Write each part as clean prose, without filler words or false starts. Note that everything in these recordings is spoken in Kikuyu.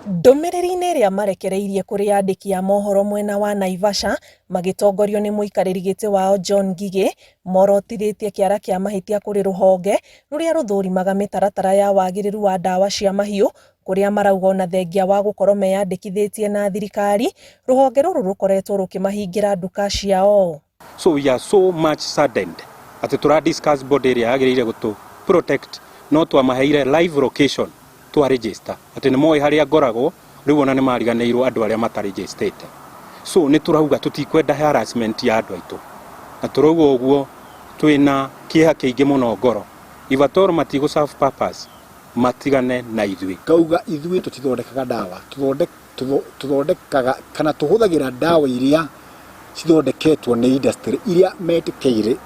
Ndũmĩrĩri-inĩ ĩrĩa marekereirie kũrĩ andĩki a mohoro mwena wa Naivasha magĩtongorio nĩ mũikarĩri gĩtĩ wao John Ngigĩ, morotithĩtie kĩara kĩa mahĩtia kũrĩ rũhonge rũrĩa rũthũrimaga mĩtaratara ya wagĩrĩru wa ndawa cia mahiũ, kũrĩa marauga ona thengia wa gũkorwo meyandĩkithĩtie na thirikari, rũhonge rũrũ rũkoretwo rũkĩmahingĩra nduka ciao. So we are so much saddened atĩ tũra discuss body ĩrĩa yagĩrĩire gũtũ protect, no twamaheire live location twa register atĩ nĩ moĩ harĩa ngoragwo, rĩu ona nĩ mariganĩirwo andũ arĩa mataregistĩte. So nĩ tũrauga tũtikwenda harassment ya andũ aitũ, na tũrauga ũguo twĩna kĩeha kĩingĩ mũno ngoro. Ivator matigũ serve purpose, matigane na ithuĩ. Kauga ithuĩ tũtithondekaga ndawa, tũthondekaga kana tũhũthagĩra ndawa iria cithondeketwo nĩ industry iria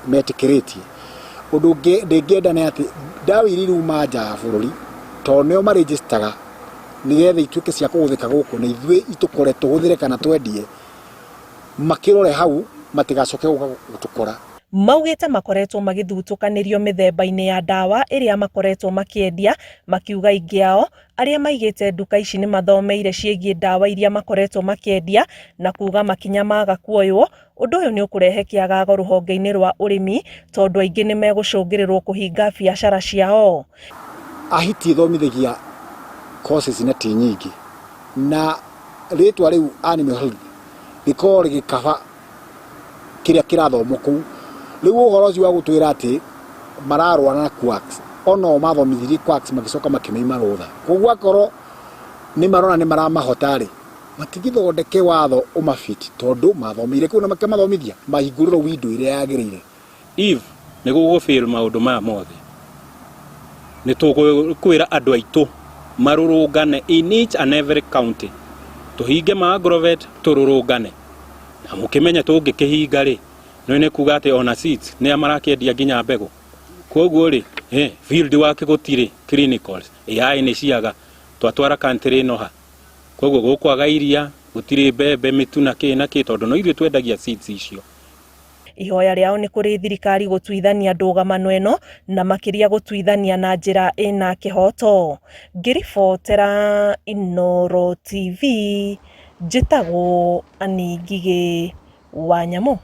metĩkĩrĩtie. Ũndũ ũngĩ ndĩngĩenda nĩ atĩ ndawa iria iruma nja ya bũrũri tondũ nĩo maregistaga nĩgetha ituĩke cia kũhũthĩka gũkũ, na ithuĩ itũkore tũhũthĩre kana twendie, makĩrore hau matigacoke gũtũkora. Maugĩte makoretwo magĩthutũkanĩrio mĩthemba-inĩ ya ndawa ĩrĩa makoretwo makĩendia, makiuga aingĩ ao arĩa maigĩte nduka ici nĩ mathomeire ciĩgiĩ ndawa iria makoretwo makĩendia, na kuga makinya maga kuoywo, ũndũ ũyũ nĩ ũkũrehe kĩagago rũhonge-inĩ rwa ũrĩmi tondũ aingĩ nĩ megũcũngĩrĩrwo kũhinga biacara ciao. Ahiti thomithagia courses na ti nyingĩ, na rĩtwa rĩu animal health rĩkorwo rĩgĩkaba kĩrĩa kĩrathomo kũu. Rĩu ũhoro ũcio wa gũtwĩra atĩ mararũana na quacks, ono mathomithirie quacks magĩcoka makĩmeima rũtha. Koguo akorwo nĩ marona nĩ maramahota-rĩ, matigithondeke watho ũmabiti tondũ mathomeire kũu na makamathomithia mahingũrĩrwo window ĩrĩa yagĩrĩire. If nĩ gũgũfail maũndũ maya mothe, nĩ tũkwĩra andũ aitũ marũrũngane in each and every county, tũhinge ma Agrovet tũrũrũngane, na mũkĩmenya tũngĩkĩhinga-rĩ, nĩ kuga atĩ ona seeds nĩ marakĩendia nginya mbegũ. Koguo-rĩ, field work gũtirĩ, clinicals AI nĩ ciaga, twatwara country ĩno ha. Koguo gũkwaga iria, gũtirĩ mbembe, mĩtu na kĩ tondũ no ithuĩ twendagia seeds icio. Ihoya rĩao nĩ kũrĩ thirikari gũtuithania ndũgamano ĩno, na makĩria gũtuithania na njĩra ĩna kĩhoto. Ngĩribotera Inooro TV, njĩtagwo Annie Ngigĩ Wanyamũ.